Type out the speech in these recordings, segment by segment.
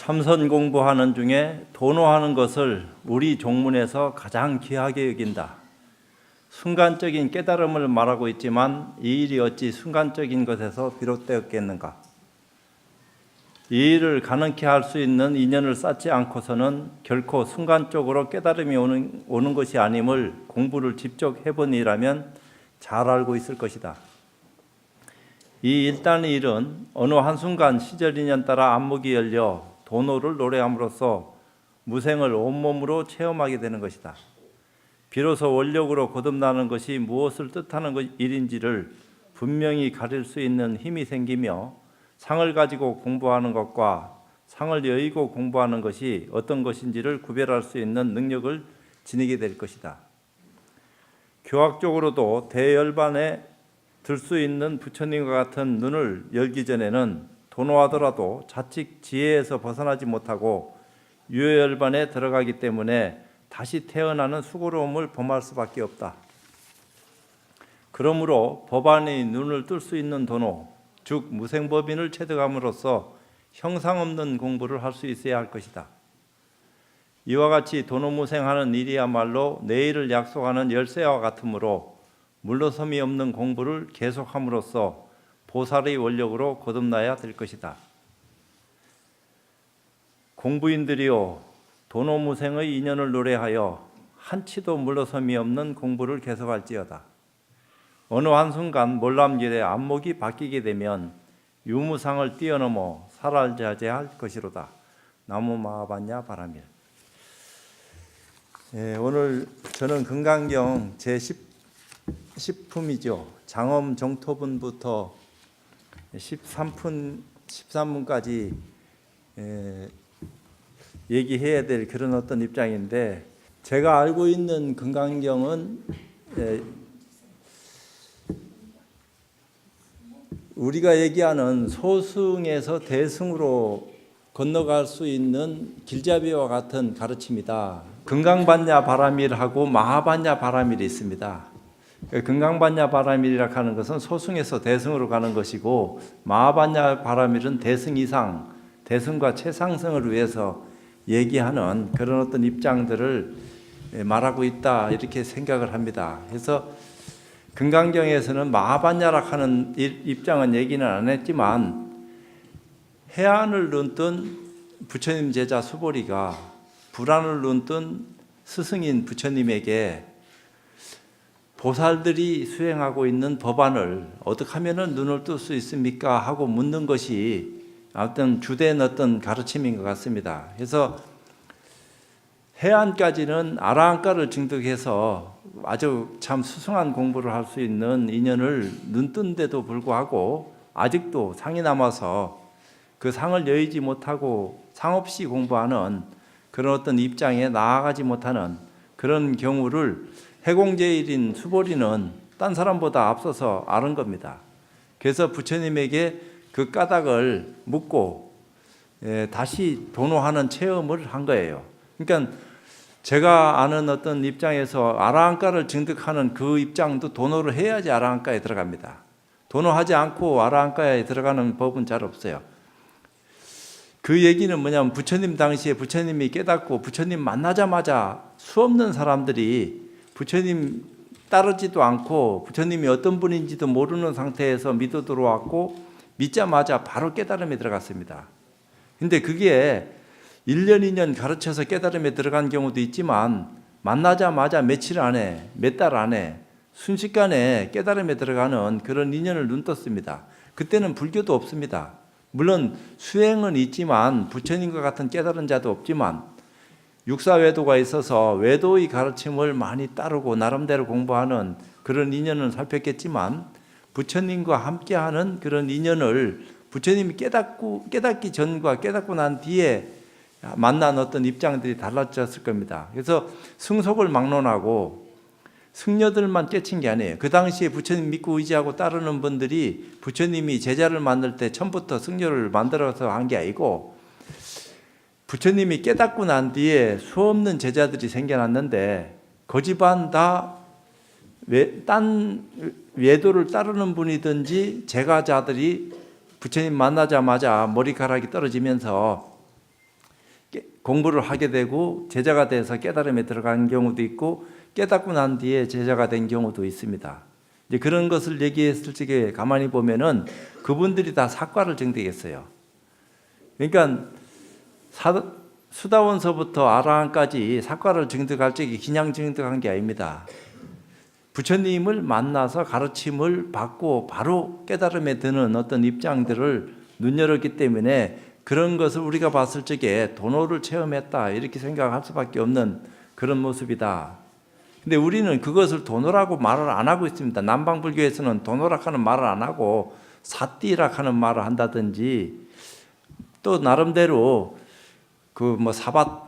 참선 공부하는 중에 도노하는 것을 우리 종문에서 가장 귀하게 여긴다. 순간적인 깨달음을 말하고 있지만 이 일이 어찌 순간적인 것에서 비롯되었겠는가? 이 일을 가능케 할 수 있는 인연을 쌓지 않고서는 결코 순간적으로 깨달음이 오는 것이 아님을 공부를 직접 해본 이라면 잘 알고 있을 것이다. 이 일단의 일은 어느 한순간 시절 인연 따라 안목이 열려 도노를 노래함으로써 무생을 온몸으로 체험하게 되는 것이다. 비로소 원력으로 거듭나는 것이 무엇을 뜻하는 일인지를 분명히 가릴 수 있는 힘이 생기며 상을 가지고 공부하는 것과 상을 여의고 공부하는 것이 어떤 것인지를 구별할 수 있는 능력을 지니게 될 것이다. 교학적으로도 대열반에 들 수 있는 부처님과 같은 눈을 열기 전에는 도노하더라도 자칫 지혜에서 벗어나지 못하고 유효열반에 들어가기 때문에 다시 태어나는 수고로움을 범할 수밖에 없다. 그러므로 법안의 눈을 뜰 수 있는 도노, 즉 무생법인을 체득함으로써 형상 없는 공부를 할 수 있어야 할 것이다. 이와 같이 도노무생하는 일이야말로 내일을 약속하는 열쇠와 같으므로 물러섬이 없는 공부를 계속함으로써 보살의 원력으로 거듭나야 될 것이다. 공부인들이요, 도노무생의 인연을 노래하여 한치도 물러섬이 없는 공부를 계속할지어다. 어느 한순간 몰람길에 안목이 바뀌게 되면 유무상을 뛰어넘어 살알자재할 것이로다. 나무 마하반야 바라밀. 오늘 저는 금강경 제10품이죠. 장엄 정토분부터 13분까지 얘기해야 될 그런 어떤 입장인데, 제가 알고 있는 금강경은 우리가 얘기하는 소승에서 대승으로 건너갈 수 있는 길잡이와 같은 가르침이다. 금강반야 바라밀하고 마하반야 바라밀이 있습니다. 금강반야 바라밀이라 하는 것은 소승에서 대승으로 가는 것이고, 마하반야 바라밀은 대승 이상, 대승과 최상승을 위해서 얘기하는 그런 어떤 입장들을 말하고 있다, 이렇게 생각을 합니다. 그래서 금강경에서는 마하반야라 하는 입장은 얘기는 안 했지만, 해안을 눈뜬 부처님 제자 수보리가 불안을 눈뜬 스승인 부처님에게 보살들이 수행하고 있는 법안을 어떻게 하면 눈을 뜰 수 있습니까? 하고 묻는 것이 어떤 주된 어떤 가르침인 것 같습니다. 그래서 해안까지는 아라한가를 증득해서 아주 참 수승한 공부를 할 수 있는 인연을 눈뜬데도 불구하고 아직도 상이 남아서 그 상을 여의지 못하고 상 없이 공부하는 그런 어떤 입장에 나아가지 못하는 그런 경우를 해공제일인 수보리는 딴 사람보다 앞서서 아는 겁니다. 그래서 부처님에게 그 까닭을 묻고 다시 도노하는 체험을 한 거예요. 그러니까 제가 아는 어떤 입장에서 아라한가를 증득하는 그 입장도 도노를 해야지 아라한가에 들어갑니다. 도노하지 않고 아라한가에 들어가는 법은 잘 없어요. 그 얘기는 뭐냐면, 부처님 당시에 부처님이 깨닫고 부처님 만나자마자 수없는 사람들이 부처님 따르지도 않고 부처님이 어떤 분인지도 모르는 상태에서 믿어 들어왔고, 믿자마자 바로 깨달음에 들어갔습니다. 근데 그게 1년, 2년 가르쳐서 깨달음에 들어간 경우도 있지만, 만나자마자 며칠 안에, 몇 달 안에 순식간에 깨달음에 들어가는 그런 인연을 눈떴습니다. 그때는 불교도 없습니다. 물론 수행은 있지만 부처님과 같은 깨달은 자도 없지만, 육사외도가 있어서 외도의 가르침을 많이 따르고 나름대로 공부하는 그런 인연을 살폈겠지만, 부처님과 함께하는 그런 인연을 부처님이 깨닫기 전과 깨닫고 난 뒤에 만난 어떤 입장들이 달라졌을 겁니다. 그래서 승속을 막론하고 승려들만 깨친 게 아니에요. 그 당시에 부처님 믿고 의지하고 따르는 분들이 부처님이 제자를 만들 때 처음부터 승려를 만들어서 한 게 아니고, 부처님이 깨닫고 난 뒤에 수없는 제자들이 생겨났는데 그 집안 다 딴 외도를 따르는 분이든지 제가자들이 부처님 만나자마자 머리카락이 떨어지면서 공부를 하게 되고 제자가 돼서 깨달음에 들어간 경우도 있고 깨닫고 난 뒤에 제자가 된 경우도 있습니다. 이제 그런 것을 얘기했을 적에 가만히 보면은 그분들이 다 사과를 증득했어요. 그러니까 수다원서부터 아라한까지 사과를 증득할 적에 그냥 증득한 게 아닙니다. 부처님을 만나서 가르침을 받고 바로 깨달음에 드는 어떤 입장들을 눈여겼기 때문에 그런 것을 우리가 봤을 적에 도노를 체험했다 이렇게 생각할 수밖에 없는 그런 모습이다. 근데 우리는 그것을 도노라고 말을 안 하고 있습니다. 남방불교에서는 도노라고 하는 말을 안 하고 사띠라고 하는 말을 한다든지 또 나름대로 그 뭐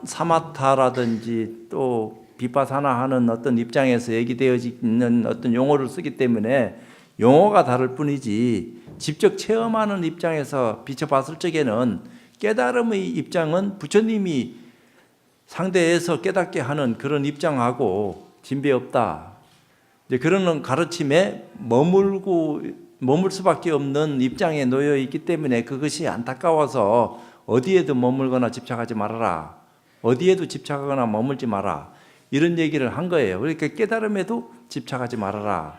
사마타라든지 또 비파사나 하는 어떤 입장에서 얘기되어 있는 어떤 용어를 쓰기 때문에 용어가 다를 뿐이지 직접 체험하는 입장에서 비춰봤을 적에는 깨달음의 입장은 부처님이 상대해서 깨닫게 하는 그런 입장하고 진배 없다. 이제 그런 가르침에 머물 수밖에 없는 입장에 놓여 있기 때문에 그것이 안타까워서 어디에도 머물거나 집착하지 말아라. 어디에도 집착하거나 머물지 마라. 이런 얘기를 한 거예요. 그러니까 깨달음에도 집착하지 말아라.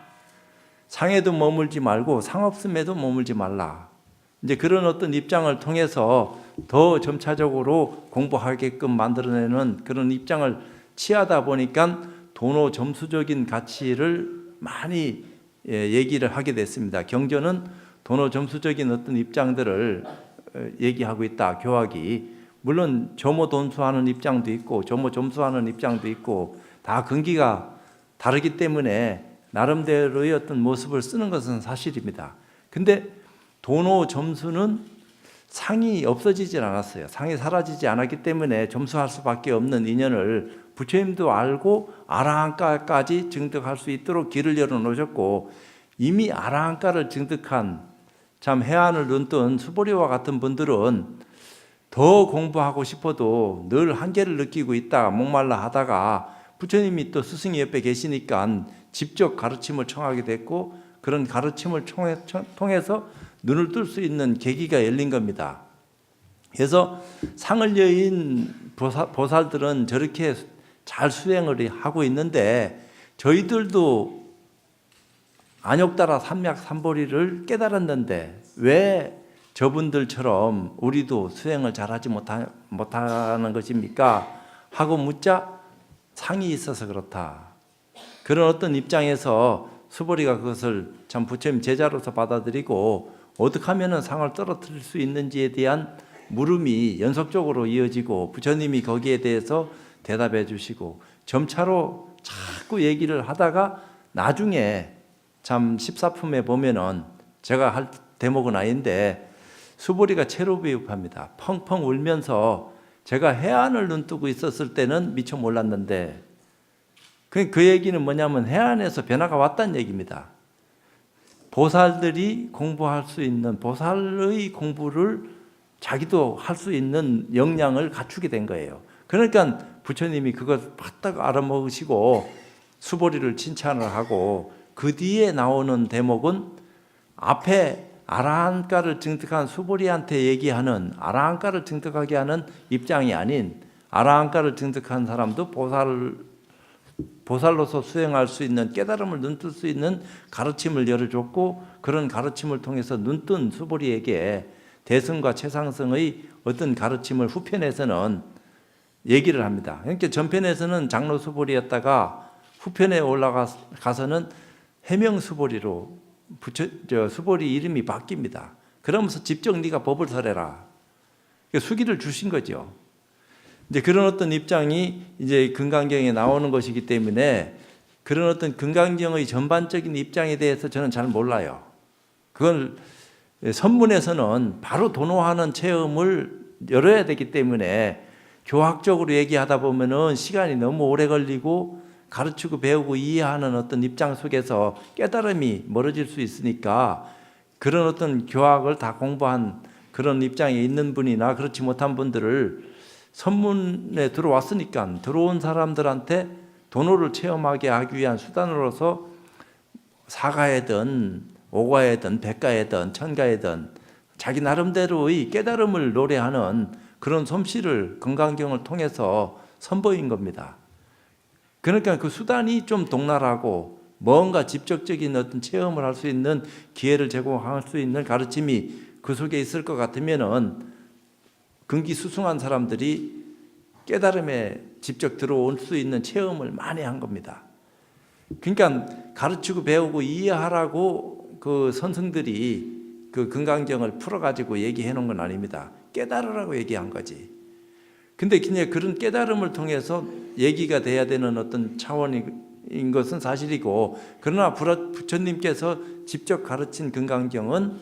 상에도 머물지 말고 상 없음에도 머물지 말라. 이제 그런 어떤 입장을 통해서 더 점차적으로 공부하게끔 만들어내는 그런 입장을 취하다 보니까 도노 점수적인 가치를 많이 얘기를 하게 됐습니다. 경전은 도노 점수적인 어떤 입장들을 얘기하고 있다. 교학이 물론 조모 돈수하는 입장도 있고 조모 점수하는 입장도 있고 다 근기가 다르기 때문에 나름대로의 어떤 모습을 쓰는 것은 사실입니다. 근데 도노 점수는 상이 없어지질 않았어요. 상이 사라지지 않았기 때문에 점수할 수밖에 없는 인연을 부처님도 알고 아라한가까지 증득할 수 있도록 길을 열어놓으셨고 이미 아라한가를 증득한 참 해안을 눈뜬 수보리와 같은 분들은 더 공부하고 싶어도 늘 한계를 느끼고 있다 목말라 하다가 부처님이 또 스승이 옆에 계시니까 직접 가르침을 청하게 됐고 그런 가르침을 통해서 눈을 뜰 수 있는 계기가 열린 겁니다. 그래서 상을 여인 보살들은 저렇게 잘 수행을 하고 있는데 저희들도 안욕따라 삼맥삼보리를 깨달았는데 왜 저분들처럼 우리도 수행을 잘하지 못하는 것입니까? 하고 묻자 상이 있어서 그렇다. 그런 어떤 입장에서 수보리가 그것을 참 부처님 제자로서 받아들이고 어떻게 하면 상을 떨어뜨릴 수 있는지에 대한 물음이 연속적으로 이어지고 부처님이 거기에 대해서 대답해 주시고 점차로 자꾸 얘기를 하다가 나중에 참 14품에 보면은 제가 할 대목은 아닌데 수보리가 체로비읍합니다. 펑펑 울면서 제가 해안을 눈뜨고 있었을 때는 미처 몰랐는데 그 얘기는 뭐냐면 해안에서 변화가 왔다는 얘기입니다. 보살들이 공부할 수 있는 보살의 공부를 자기도 할 수 있는 역량을 갖추게 된 거예요. 그러니까 부처님이 그걸 바짝 알아먹으시고 수보리를 칭찬을 하고 그 뒤에 나오는 대목은 앞에 아라한가를 증득한 수보리한테 얘기하는 아라한가를 증득하게 하는 입장이 아닌 아라한가를 증득한 사람도 보살로서 수행할 수 있는 깨달음을 눈뜰 수 있는 가르침을 열어줬고 그런 가르침을 통해서 눈뜬 수보리에게 대승과 최상승의 어떤 가르침을 후편에서는 얘기를 합니다. 그러니까 전편에서는 장로 수보리였다가 후편에 올라가서는 해명 수보리로 수보리 이름이 바뀝니다. 그러면서 직접 네가 법을 설해라. 수기를 주신 거죠. 이제 그런 어떤 입장이 이제 금강경에 나오는 것이기 때문에 그런 어떤 금강경의 전반적인 입장에 대해서 저는 잘 몰라요. 그걸 선문에서는 바로 도노하는 체험을 열어야 되기 때문에 교학적으로 얘기하다 보면은 시간이 너무 오래 걸리고 가르치고 배우고 이해하는 어떤 입장 속에서 깨달음이 멀어질 수 있으니까 그런 어떤 교학을 다 공부한 그런 입장에 있는 분이나 그렇지 못한 분들을 선문에 들어왔으니까 들어온 사람들한테 도노를 체험하게 하기 위한 수단으로서 사가이든 오가이든 백가이든 천가이든 자기 나름대로의 깨달음을 노래하는 그런 솜씨를 금강경을 통해서 선보인 겁니다. 그러니까 그 수단이 좀 동날하고 뭔가 직접적인 어떤 체험을 할 수 있는 기회를 제공할 수 있는 가르침이 그 속에 있을 것 같으면은 금기수승한 사람들이 깨달음에 직접 들어올 수 있는 체험을 많이 한 겁니다. 그러니까 가르치고 배우고 이해하라고 그 선생들이 그 금강경을 풀어가지고 얘기해 놓은 건 아닙니다. 깨달으라고 얘기한 거지. 근데 그냥 그런 깨달음을 통해서 얘기가 돼야 되는 어떤 차원인 것은 사실이고, 그러나 부처님께서 직접 가르친 금강경은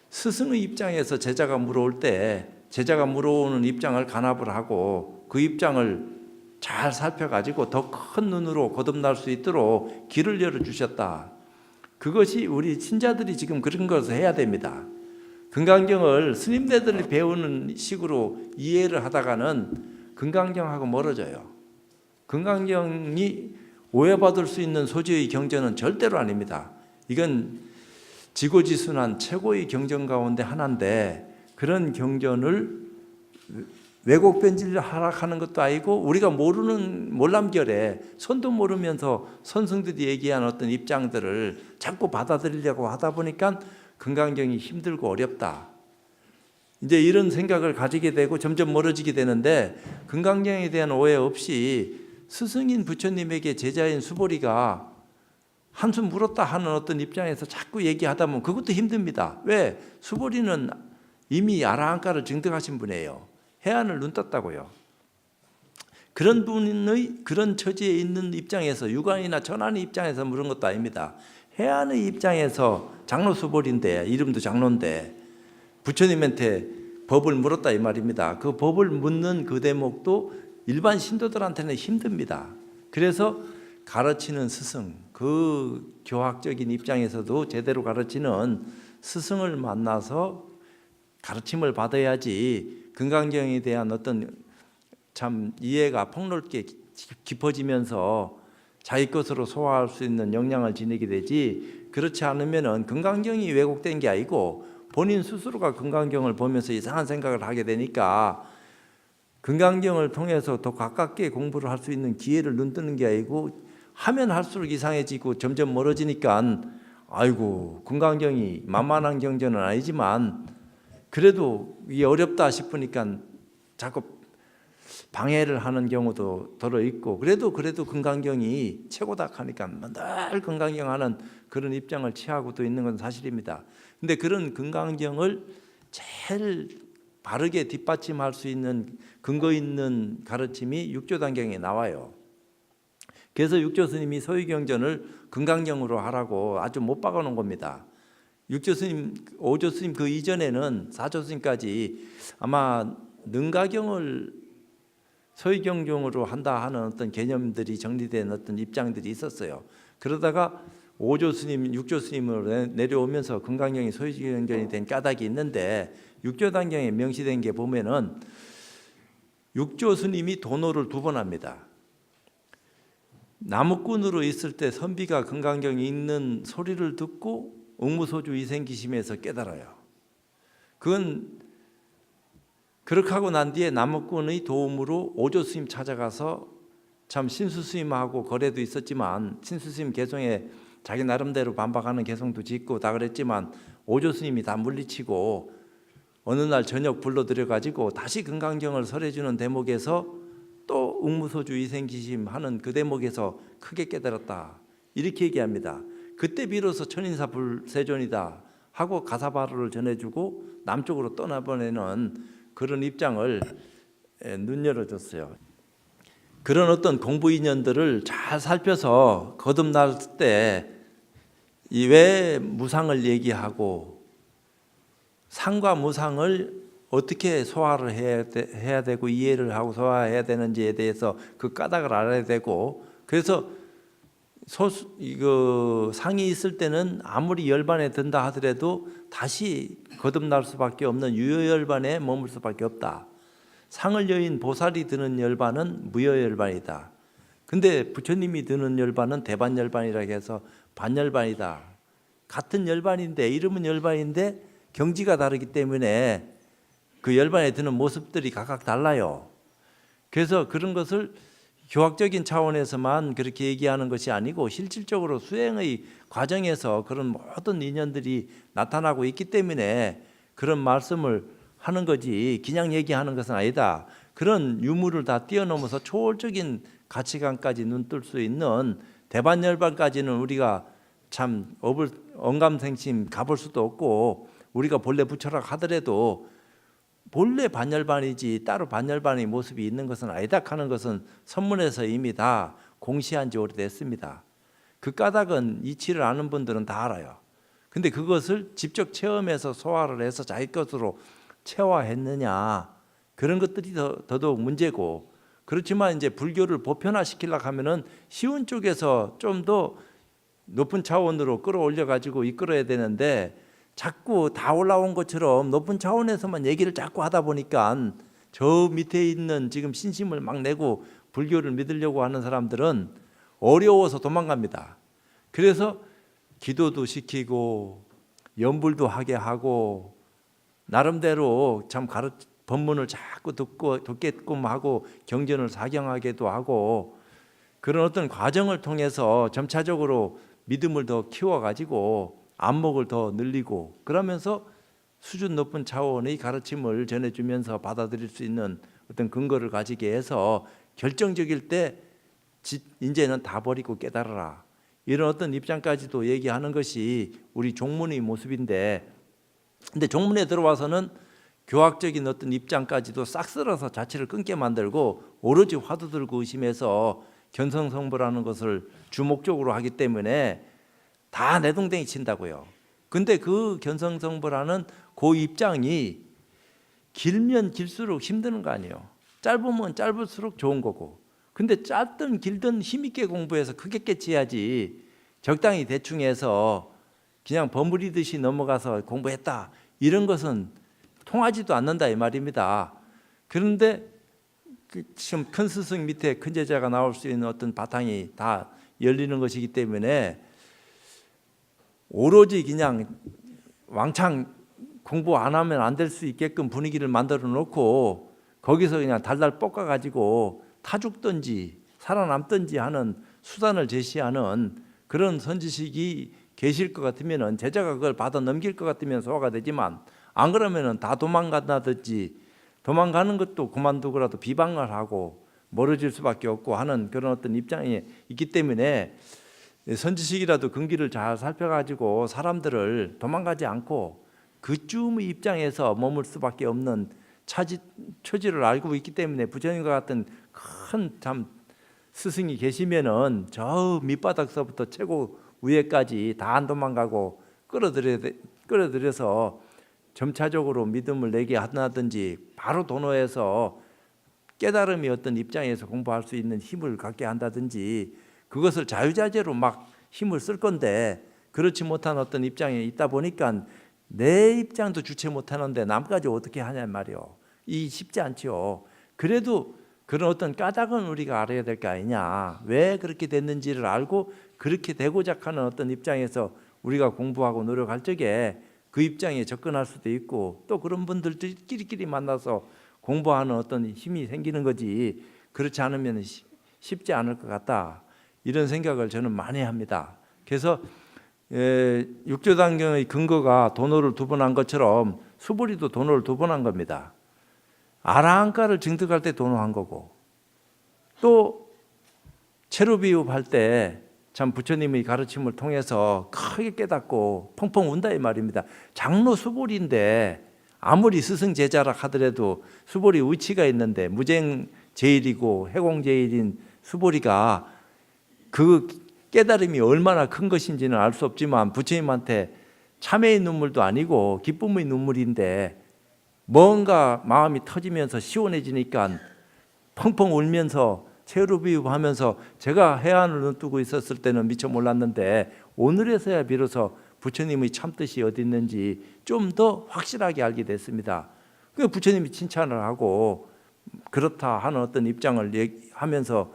스승의 입장에서 제자가 물어올 때 제자가 물어오는 입장을 간합을 하고 그 입장을 잘 살펴가지고 더 큰 눈으로 거듭날 수 있도록 길을 열어주셨다. 그것이 우리 신자들이 지금 그런 것을 해야 됩니다. 금강경을 스님네들이 배우는 식으로 이해를 하다가는 금강경하고 멀어져요. 금강경이 오해받을 수 있는 소지의 경전은 절대로 아닙니다. 이건 지고지순한 최고의 경전 가운데 하나인데, 그런 경전을 왜곡 변질을 하락하는 것도 아니고 우리가 모르는 몰람결에 선도 모르면서 선승들이 얘기한 어떤 입장들을 자꾸 받아들이려고 하다 보니까 금강경이 힘들고 어렵다. 이제 이런 생각을 가지게 되고 점점 멀어지게 되는데, 금강경에 대한 오해 없이 스승인 부처님에게 제자인 수보리가 한숨 물었다 하는 어떤 입장에서 자꾸 얘기하다 보면 그것도 힘듭니다. 왜? 수보리는 이미 아라한가를 증득하신 분이에요. 해안을 눈 떴다고요. 그런 분의 그런 처지에 있는 입장에서, 유관이나 천안의 입장에서 물은 것도 아닙니다. 해안의 입장에서 장로 수보리인데, 이름도 장로인데 부처님한테 법을 물었다 이 말입니다. 그 법을 묻는 그 대목도 일반 신도들한테는 힘듭니다. 그래서 가르치는 스승, 그 교학적인 입장에서도 제대로 가르치는 스승을 만나서 가르침을 받아야지 금강경에 대한 어떤 참 이해가 폭넓게 깊어지면서 자기 것으로 소화할 수 있는 역량을 지니게 되지, 그렇지 않으면은 금강경이 왜곡된 게 아니고 본인 스스로가 금강경을 보면서 이상한 생각을 하게 되니까 금강경을 통해서 더 가깝게 공부를 할 수 있는 기회를 눈뜨는 게 아니고 하면 할수록 이상해지고 점점 멀어지니까, 아이고 금강경이 만만한 경전은 아니지만 그래도 이게 어렵다 싶으니까 자꾸 방해를 하는 경우도 들어 있고, 그래도 금강경이 최고다 하니까 늘 금강경 하는 그런 입장을 취하고도 있는 건 사실입니다. 근데 그런 금강경을 제일 바르게 뒷받침할 수 있는 근거 있는 가르침이 육조단경에 나와요. 그래서 육조스님이 소위경전을 금강경으로 하라고 아주 못 박아놓은 겁니다. 육조스님, 오조스님 그 이전에는 사조스님까지 아마 능가경을 소위경전으로 한다 하는 어떤 개념들이 정리된 어떤 입장들이 있었어요. 그러다가 오조스님, 육조스님으로 내려오면서 금강경이 소위경전이 된 까닭이 있는데, 육조단경에 명시된 게 보면은 육조스님이 도노를 2번 합니다. 나무꾼으로 있을 때 선비가 금강경이 읽는 소리를 듣고 응무소주 이생기심에서 깨달아요. 그건 그렇게 하고 난 뒤에 나무꾼의 도움으로 오조스님 찾아가서, 참 신수스님하고 거래도 있었지만 신수스님 개성에 자기 나름대로 반박하는 개성도 짓고 다 그랬지만 오조스님이 다 물리치고 어느 날 저녁 불러들여가지고 다시 금강경을 설해주는 대목에서 또 응무소주 이생기심 하는 그 대목에서 크게 깨달았다 이렇게 얘기합니다. 그때 비로소 천인사불세존이다 하고 가사바로를 전해주고 남쪽으로 떠나보내는 그런 입장을 눈 열어줬어요. 그런 어떤 공부 인연들을 잘 살펴서 거듭날 때 이 왜 무상을 얘기하고 상과 무상을 어떻게 소화를 해야 되고 이해를 하고 소화해야 되는지에 대해서 그 까닭을 알아야 되고, 그래서 이거 상이 있을 때는 아무리 열반에 든다 하더라도 다시 거듭날 수밖에 없는 유효열반에 머물 수밖에 없다. 상을 여인 보살이 드는 열반은 무효열반이다. 근데 부처님이 드는 열반은 대반열반이라고 해서 반열반이다. 같은 열반인데, 이름은 열반인데 경지가 다르기 때문에 그 열반에 드는 모습들이 각각 달라요. 그래서 그런 것을 교학적인 차원에서만 그렇게 얘기하는 것이 아니고 실질적으로 수행의 과정에서 그런 모든 인연들이 나타나고 있기 때문에 그런 말씀을 하는 거지 그냥 얘기하는 것은 아니다. 그런 유무를 다 뛰어넘어서 초월적인 가치관까지 눈뜰 수 있는 대반열반까지는 우리가 참 언감생심 가볼 수도 없고, 우리가 본래 부처라 하더라도 본래 반열반이지 따로 반열반의 모습이 있는 것은 아니다 하는 것은 선문에서 이미 다 공시한 지 오래됐습니다. 그 까닭은 이치를 아는 분들은 다 알아요. 근데 그것을 직접 체험해서 소화를 해서 자기 것으로 체화했느냐, 그런 것들이 더더욱 문제고, 그렇지만 이제 불교를 보편화시키려고 하면은 쉬운 쪽에서 좀 더 높은 차원으로 끌어올려 가지고 이끌어야 되는데, 자꾸 다 올라온 것처럼 높은 차원에서만 얘기를 자꾸 하다 보니까 저 밑에 있는 지금 신심을 막 내고 불교를 믿으려고 하는 사람들은 어려워서 도망갑니다. 그래서 기도도 시키고 연불도 하게 하고 나름대로 참 법문을 자꾸 듣게끔 하고 경전을 사경하게도 하고, 그런 어떤 과정을 통해서 점차적으로 믿음을 더 키워가지고 안목을 더 늘리고, 그러면서 수준 높은 차원의 가르침을 전해주면서 받아들일 수 있는 어떤 근거를 가지게 해서 결정적일 때 이제는 다 버리고 깨달아라, 이런 어떤 입장까지도 얘기하는 것이 우리 종문의 모습인데, 근데 종문에 들어와서는 교학적인 어떤 입장까지도 싹 쓸어서 자체를 끊게 만들고 오로지 화두 들고 의심해서 견성성불하는 것을 주목적으로 하기 때문에 다 내동댕이 친다고요. 근데 그 견성성불하는 그 입장이 길면 길수록 힘드는 거 아니에요. 짧으면 짧을수록 좋은 거고. 근데 짧든 길든 힘있게 공부해서 크게 깨치야지, 적당히 대충 해서 그냥 버무리듯이 넘어가서 공부했다, 이런 것은 통하지도 않는다 이 말입니다. 그런데 지금 큰 스승 밑에 큰 제자가 나올 수 있는 어떤 바탕이 다 열리는 것이기 때문에 오로지 그냥 왕창 공부 안 하면 안 될 수 있게끔 분위기를 만들어 놓고 거기서 그냥 달달 볶아 가지고 타 죽든지 살아남든지 하는 수단을 제시하는 그런 선지식이 계실 것 같으면 제자가 그걸 받아 넘길 것 같으면 소화가 되지만, 안 그러면 다 도망간다든지, 도망가는 것도 그만두고라도 비방을 하고 멀어질 수밖에 없고 하는 그런 어떤 입장이 있기 때문에 선지식이라도 근기를 잘 살펴가지고 사람들을 도망가지 않고 그쯤의 입장에서 머물 수밖에 없는 처지를 알고 있기 때문에, 부처님과 같은 큰 참 스승이 계시면은 저 밑바닥서부터 최고 위에까지 다 안 도망가고 끌어들여서 점차적으로 믿음을 내게 한다든지, 바로 도노해서 깨달음이 어떤 입장에서 공부할 수 있는 힘을 갖게 한다든지, 그것을 자유자재로 막 힘을 쓸 건데 그렇지 못한 어떤 입장에 있다 보니까 내 입장도 주체 못하는데 남까지 어떻게 하냐 말이요. 이 쉽지 않죠. 그래도 그런 어떤 까닭은 우리가 알아야 될 거 아니냐, 왜 그렇게 됐는지를 알고 그렇게 되고자 하는 어떤 입장에서 우리가 공부하고 노력할 적에 그 입장에 접근할 수도 있고, 또 그런 분들끼리 만나서 공부하는 어떤 힘이 생기는 거지, 그렇지 않으면 쉽지 않을 것 같다, 이런 생각을 저는 많이 합니다. 그래서 육조단경의 근거가 도노를 2번 한 것처럼 수보리도 도노를 2번 한 겁니다. 아라한가를 증득할 때 도노한 거고, 또 체루비읍할 때 참 부처님의 가르침을 통해서 크게 깨닫고 펑펑 운다 이 말입니다. 장로 수보리인데 아무리 스승 제자라 하더라도 수보리 위치가 있는데, 무쟁 제일이고 해공 제일인 수보리가 그 깨달음이 얼마나 큰 것인지는 알 수 없지만 부처님한테 참회의 눈물도 아니고 기쁨의 눈물인데, 뭔가 마음이 터지면서 시원해지니까 펑펑 울면서 체루비읍하면서, 제가 해안을 눈뜨고 있었을 때는 미처 몰랐는데 오늘에서야 비로소 부처님의 참뜻이 어디 있는지 좀 더 확실하게 알게 됐습니다. 그 부처님이 칭찬을 하고 그렇다 하는 어떤 입장을 하면서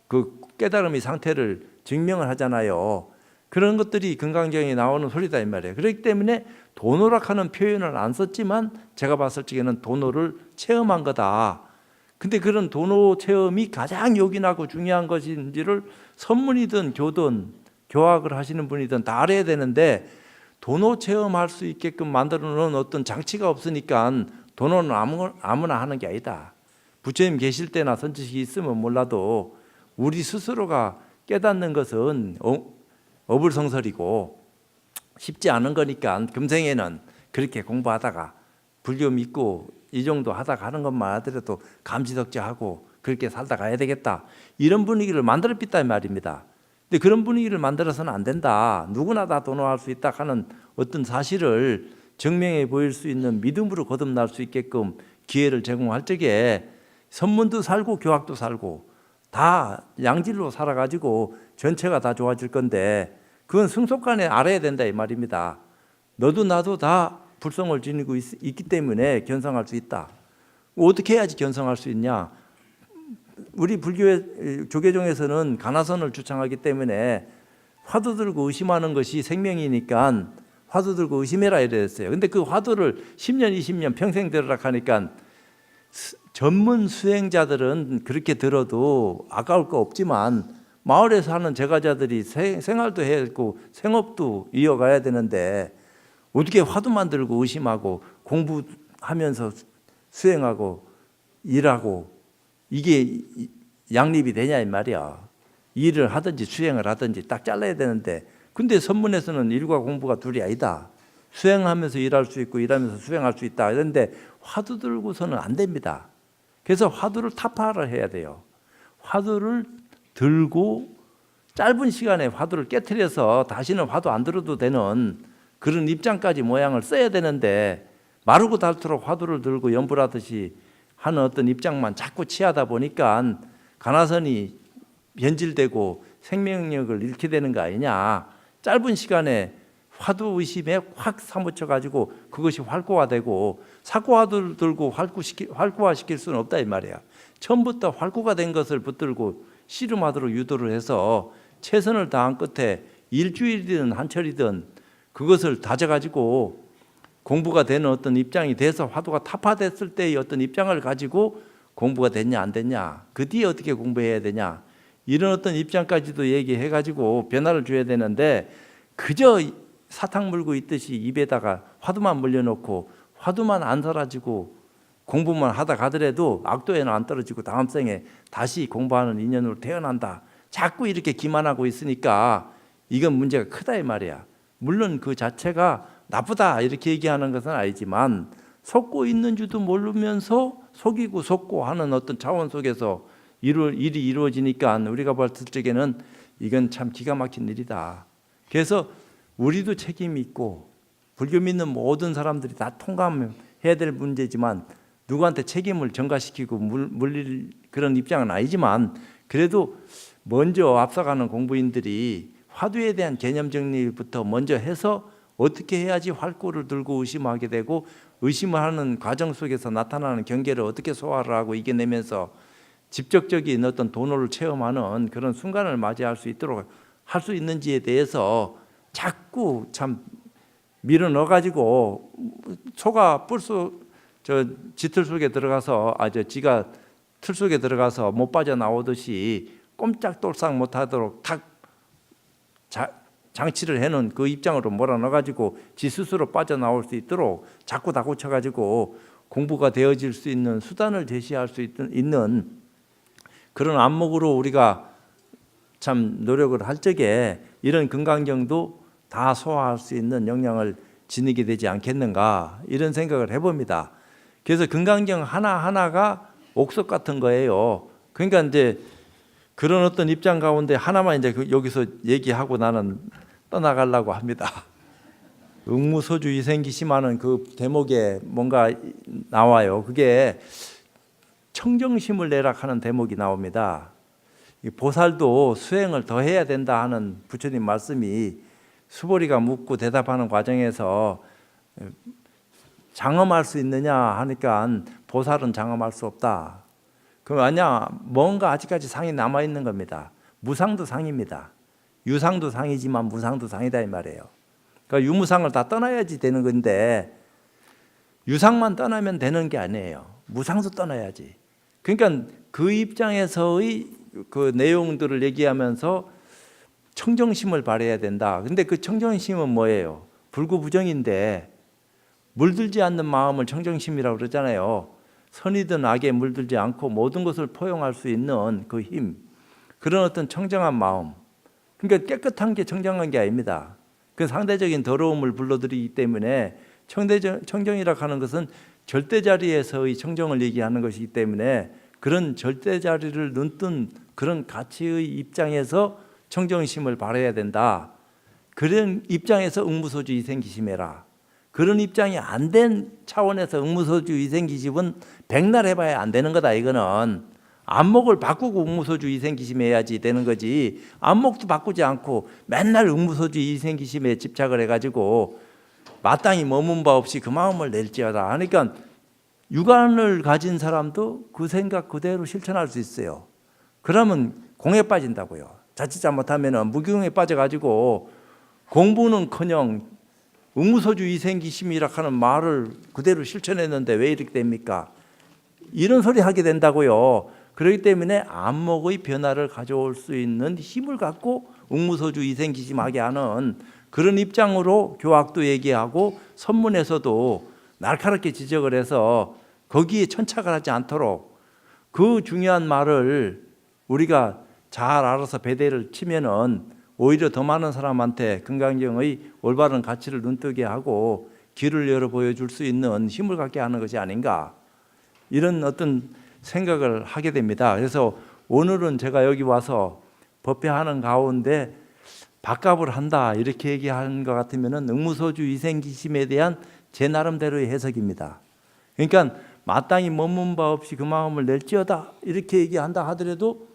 그 깨달음의 상태를 증명을 하잖아요. 그런 것들이 금강경에 나오는 소리다 이 말이에요. 그렇기 때문에 도노락하는 표현을 안 썼지만 제가 봤을 적에는 도노를 체험한 거다. 근데 그런 도노 체험이 가장 요긴하고 중요한 것인지를 선문이든 교든 교학을 하시는 분이든 다 알아야 되는데, 도노 체험할 수 있게끔 만들어 놓은 어떤 장치가 없으니까 도노는 아무나 하는 게 아니다. 부처님 계실 때나 선지식이 있으면 몰라도 우리 스스로가 깨닫는 것은 어불성설이고 쉽지 않은 거니까 금생에는 그렇게 공부하다가 불교 믿고 이 정도 하다가 하는 것만 하더라도 감지덕지하고 그렇게 살다 가야 되겠다, 이런 분위기를 만들어 삐다 말입니다. 근데 그런 분위기를 만들어서는 안 된다. 누구나 다 도노할 수 있다 하는 어떤 사실을 증명해 보일 수 있는 믿음으로 거듭날 수 있게끔 기회를 제공할 적에 선문도 살고 교학도 살고 다 양질로 살아가지고 전체가 다 좋아질 건데, 그건 승속간에 알아야 된다 이 말입니다. 너도 나도 다 불성을 지니고 있기 때문에 견성할 수 있다. 어떻게 해야지 견성할 수 있냐? 우리 불교의 조계종에서는 가나선을 주창하기 때문에 화두 들고 의심하는 것이 생명이니까 화두 들고 의심해라 이랬어요. 근데 그 화두를 10년 20년 평생 들으라 하니까 전문 수행자들은 그렇게 들어도 아까울 거 없지만 마을에서 하는 제가자들이 생활도 해야 되고 생업도 이어가야 되는데 어떻게 화두만 들고 의심하고 공부하면서 수행하고 일하고 이게 양립이 되냐 이 말이야. 일을 하든지 수행을 하든지 딱 잘라야 되는데, 근데 선문에서는 일과 공부가 둘이 아니다. 수행하면서 일할 수 있고 일하면서 수행할 수 있다. 그런데 화두 들고서는 안 됩니다. 그래서 화두를 타파를 해야 돼요. 화두를 들고 짧은 시간에 화두를 깨트려서 다시는 화두 안 들어도 되는 그런 입장까지 모양을 써야 되는데, 마르고 닳도록 화두를 들고 연불하듯이 하는 어떤 입장만 자꾸 취하다 보니까 가나선이 변질되고 생명력을 잃게 되는 거 아니냐. 짧은 시간에 화두 의심에 확 사무쳐 가지고 그것이 활구화되고, 사구화두를 들고 활구화시킬 수는 없다 이 말이야. 처음부터 활구가 된 것을 붙들고 씨름하도록 유도를 해서 최선을 다한 끝에 일주일이든 한철이든 그것을 다져가지고 공부가 되는 어떤 입장이 돼서 화두가 타파됐을 때의 어떤 입장을 가지고 공부가 됐냐 안 됐냐, 그 뒤에 어떻게 공부해야 되냐, 이런 어떤 입장까지도 얘기해가지고 변화를 줘야 되는데, 그저 사탕 물고 있듯이 입에다가 화두만 물려놓고 화두만 안 사라지고 공부만 하다 가더라도 악도에는 안 떨어지고 다음 생에 다시 공부하는 인연으로 태어난다, 자꾸 이렇게 기만하고 있으니까 이건 문제가 크다 이 말이야. 물론 그 자체가 나쁘다 이렇게 얘기하는 것은 아니지만, 속고 있는 줄도 모르면서 속이고 속고 하는 어떤 차원 속에서 일이 이루어지니까 우리가 봤을 적에는 이건 참 기가 막힌 일이다. 그래서 우리도 책임이 있고 불교 믿는 모든 사람들이 다 통감해야 될 문제지만, 누구한테 책임을 전가시키고 물릴 그런 입장은 아니지만, 그래도 먼저 앞서가는 공부인들이 화두에 대한 개념 정리부터 먼저 해서 어떻게 해야지 활구를 들고 의심하게 되고, 의심을 하는 과정 속에서 나타나는 경계를 어떻게 소화를 하고 이겨내면서 직접적인 어떤 도노를 체험하는 그런 순간을 맞이할 수 있도록 할 수 있는지에 대해서 자꾸 참 밀어 넣어 가지고, 소가 쥐틀 속에 들어가서 지가 틀 속에 들어가서 못 빠져나오듯이 꼼짝돌싹 못하도록 탁 장치를 해놓은 그 입장으로 몰아넣어가지고 지 스스로 빠져나올 수 있도록 자꾸 다 고쳐가지고 공부가 되어질 수 있는 수단을 제시할 수 있는 그런 안목으로 우리가 참 노력을 할 적에 이런 금강경도 다 소화할 수 있는 역량을 지니게 되지 않겠는가, 이런 생각을 해봅니다. 그래서 금강경 하나하나가 옥석 같은 거예요. 그러니까 이제 그런 어떤 입장 가운데 하나만 이제 여기서 얘기하고 나는 떠나가려고 합니다. 응무소주 이생기심하는 그 대목에 뭔가 나와요. 그게 청정심을 내라 하는 대목이 나옵니다. 보살도 수행을 더 해야 된다 하는 부처님 말씀이 수보리가 묻고 대답하는 과정에서 장엄할 수 있느냐 하니까 보살은 장엄할 수 없다. 그럼 아니야, 뭔가 아직까지 상이 남아있는 겁니다. 무상도 상입니다. 유상도 상이지만 무상도 상이다 이 말이에요. 그러니까 유무상을 다 떠나야지 되는 건데 유상만 떠나면 되는 게 아니에요. 무상도 떠나야지. 그러니까 그 입장에서의 그 내용들을 얘기하면서 청정심을 발휘해야 된다. 근데 그 청정심은 뭐예요? 불구부정인데 물들지 않는 마음을 청정심이라고 그러잖아요. 선이든 악에 물들지 않고 모든 것을 포용할 수 있는 그 힘, 그런 어떤 청정한 마음. 그러니까 깨끗한 게 청정한 게 아닙니다. 그 상대적인 더러움을 불러들이기 때문에 청정이라고 하는 것은 절대 자리에서의 청정을 얘기하는 것이기 때문에 그런 절대 자리를 눈뜬 그런 가치의 입장에서 청정심을 발휘해야 된다. 그런 입장에서 응무소주 이생기심해라. 그런 입장이 안 된 차원에서 응무소주 이생기심은 백날 해봐야 안 되는 거다. 이거는 안목을 바꾸고 응무소주 이생기심해야지 되는 거지. 안목도 바꾸지 않고 맨날 응무소주 이생기심에 집착을 해가지고 마땅히 머문 바 없이 그 마음을 낼지어다 하니까 육안을 가진 사람도 그 생각 그대로 실천할 수 있어요. 그러면 공에 빠진다고요. 자칫 잘못하면 무경에 빠져가지고 공부는커녕 응무소주 이생기심이라 하는 말을 그대로 실천했는데 왜 이렇게 됩니까? 이런 소리 하게 된다고요. 그렇기 때문에 안목의 변화를 가져올 수 있는 힘을 갖고 응무소주 이생기심하게 하는 그런 입장으로 교학도 얘기하고 선문에서도 날카롭게 지적을 해서 거기에 천착을 하지 않도록 그 중요한 말을 우리가 잘 알아서 배대를 치면은 오히려 더 많은 사람한테 금강경의 올바른 가치를 눈뜨게 하고 길을 열어 보여줄 수 있는 힘을 갖게 하는 것이 아닌가, 이런 어떤 생각을 하게 됩니다. 그래서 오늘은 제가 여기 와서 법회하는 가운데 밥값을 한다 이렇게 얘기하는 것 같으면 응무소주 이생기심에 대한 제 나름대로의 해석입니다. 그러니까 마땅히 머문 바 없이 그 마음을 낼지어다 이렇게 얘기한다 하더라도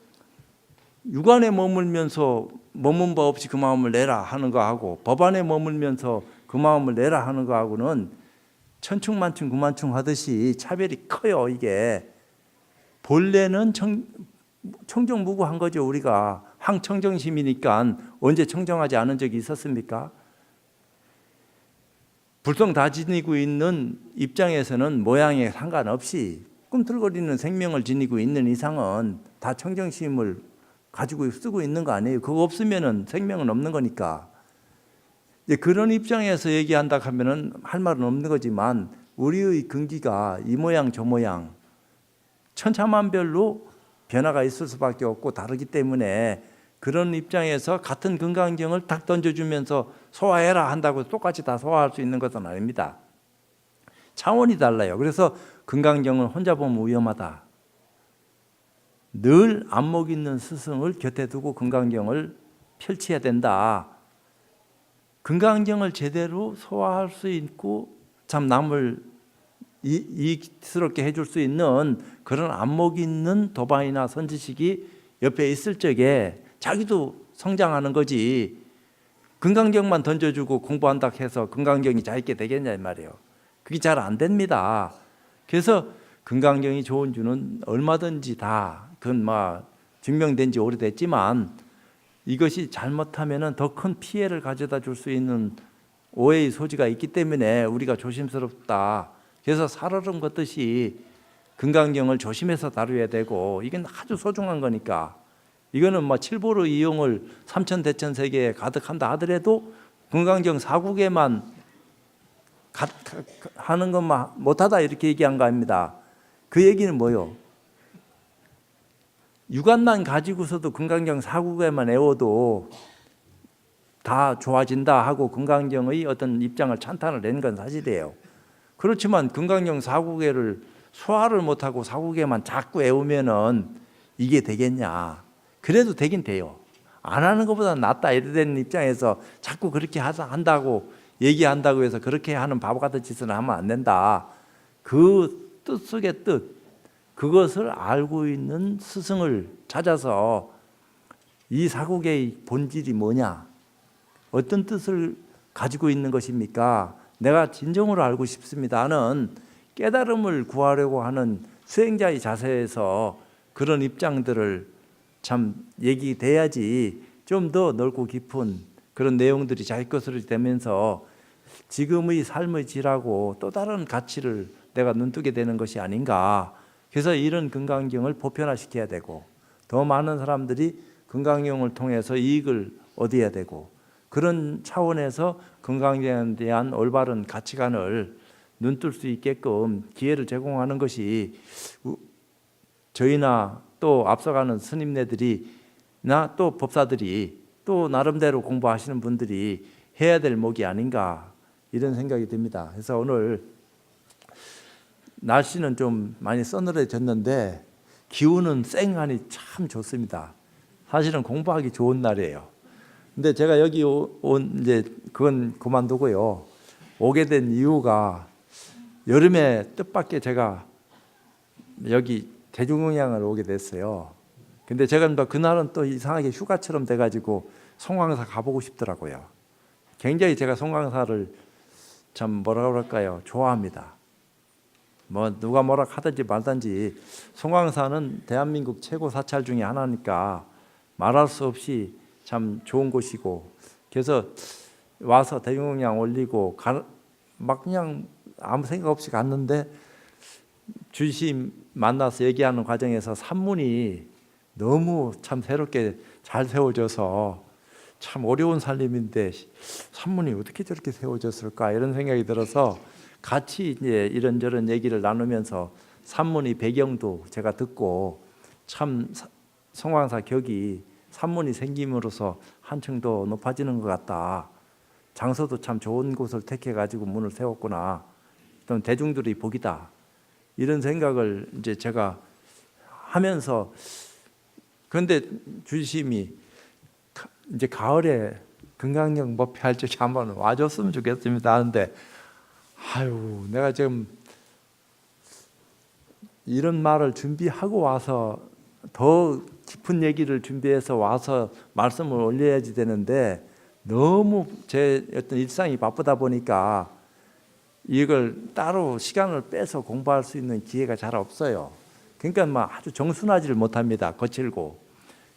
육안에 머물면서 머문 바 없이 그 마음을 내라 하는 거하고 법 안에 머물면서 그 마음을 내라 하는 거하고는 천충만충 구만충 하듯이 차별이 커요. 이게 본래는 청정무구한 거죠. 우리가 항청정심이니까 언제 청정하지 않은 적이 있었습니까? 불성 다 지니고 있는 입장에서는 모양에 상관없이 꿈틀거리는 생명을 지니고 있는 이상은 다 청정심을 가지고 쓰고 있는 거 아니에요. 그거 없으면 생명은 없는 거니까. 이제 그런 입장에서 얘기한다 하면은 할 말은 없는 거지만 우리의 근기가 이 모양 저 모양 천차만별로 변화가 있을 수밖에 없고 다르기 때문에 그런 입장에서 같은 금강경을 딱 던져주면서 소화해라 한다고 똑같이 다 소화할 수 있는 것은 아닙니다. 차원이 달라요. 그래서 금강경을 혼자 보면 위험하다. 늘 안목 있는 스승을 곁에 두고 금강경을 펼쳐야 된다. 금강경을 제대로 소화할 수 있고 참 남을 이익스럽게 해줄 수 있는 그런 안목 있는 도반이나 선지식이 옆에 있을 적에 자기도 성장하는 거지, 금강경만 던져주고 공부한다 해서 금강경이 자기게 되겠냐 이 말이에요. 그게 잘 안 됩니다. 그래서 금강경이 좋은 주는 얼마든지 다 그건 증명된 지 오래됐지만 이것이 잘못하면 더 큰 피해를 가져다 줄 수 있는 오해의 소지가 있기 때문에 우리가 조심스럽다. 그래서 살얼음 걷듯이 금강경을 조심해서 다루어야 되고 이건 아주 소중한 거니까 이거는 칠보로 이용을 삼천대천세계에 가득한다 하더라도 금강경 4국에만 하는 것만 못하다 이렇게 얘기한 거 아닙니다. 그 얘기는 뭐요? 육안만 가지고서도 금강경 4국에만 외워도 다 좋아진다 하고 금강경의 어떤 입장을 찬탄을 낸 건 사실이에요. 그렇지만 금강경 4국에를 소화를 못하고 4국에만 자꾸 외우면은 이게 되겠냐? 그래도 되긴 돼요. 안 하는 것보다 낫다 이런 입장에서 자꾸 그렇게 한다고 얘기한다고 해서 그렇게 하는 바보 같은 짓을 하면 안 된다. 그 뜻 속의 뜻, 그것을 알고 있는 스승을 찾아서 이 4국의 본질이 뭐냐? 어떤 뜻을 가지고 있는 것입니까? 내가 진정으로 알고 싶습니다는 깨달음을 구하려고 하는 수행자의 자세에서 그런 입장들을 참 얘기돼야지 좀 더 넓고 깊은 그런 내용들이 자기 것으로 되면서 지금의 삶의 질하고 또 다른 가치를 내가 눈뜨게 되는 것이 아닌가. 그래서 이런 건강경을 보편화시켜야 되고 더 많은 사람들이 건강경을 통해서 이익을 얻어야 되고 그런 차원에서 건강에 대한 올바른 가치관을 눈뜰 수 있게끔 기회를 제공하는 것이 저희나 또 앞서가는 스님네들이나 또 법사들이 또 나름대로 공부하시는 분들이 해야 될 목이 아닌가 이런 생각이 듭니다. 그래서 오늘 날씨는 좀 많이 서늘해졌는데 기운은 쌩하니 참 좋습니다. 사실은 공부하기 좋은 날이에요. 근데 제가 여기 이제 그건 그만두고요. 오게 된 이유가 여름에 뜻밖의 제가 여기 대중흥양을 오게 됐어요. 근데 제가 그날은 또 이상하게 휴가처럼 돼가지고 송광사 가보고 싶더라고요. 굉장히 제가 송광사를 참 뭐라 그럴까요? 좋아합니다. 뭐 누가 뭐라 하든지 말든지 송광사는 대한민국 최고 사찰 중에 하나니까 말할 수 없이 참 좋은 곳이고 그래서 와서 대중흥양 올리고 막 그냥 아무 생각 없이 갔는데 주심 만나서 얘기하는 과정에서 산문이 너무 참 새롭게 잘 세워져서 참 어려운 살림인데 산문이 어떻게 저렇게 세워졌을까 이런 생각이 들어서 같이 이제 이런저런 얘기를 나누면서 산문의 배경도 제가 듣고 참 송광사 격이 산문이 생김으로써 한층 더 높아지는 것 같다. 장소도 참 좋은 곳을 택해 가지고 문을 세웠구나. 또 대중들이 복이다. 이런 생각을 이제 제가 하면서 그런데 주심이 이제 가을에 건강경 법회할 적에 한번 와줬으면 좋겠습니다 하는데 아유 내가 지금 이런 말을 준비하고 와서 더 깊은 얘기를 준비해서 와서 말씀을 올려야지 되는데 너무 제 어떤 일상이 바쁘다 보니까 이걸 따로 시간을 빼서 공부할 수 있는 기회가 잘 없어요. 그러니까 막 아주 정순하지를 못합니다. 거칠고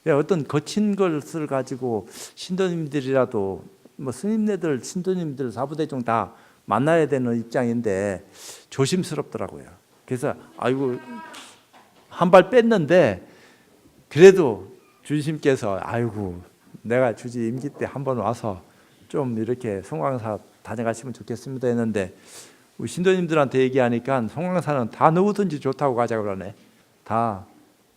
어떤 거친 것을 가지고 신도님들이라도 뭐 스님네들, 신도님들, 사부대중 다 만나야 되는 입장인데 조심스럽더라고요. 그래서 아이고 한 발 뺐는데 그래도 주심께서 아이고 내가 주지 임기 때 한번 와서 좀 이렇게 송광사 다녀가시면 좋겠습니다 했는데 우리 신도님들한테 얘기하니까 송광사는 다 누구든지 좋다고 가자고 그러네. 다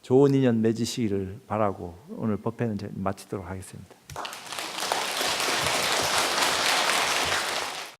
좋은 인연 맺으시기를 바라고 오늘 법회는 마치도록 하겠습니다.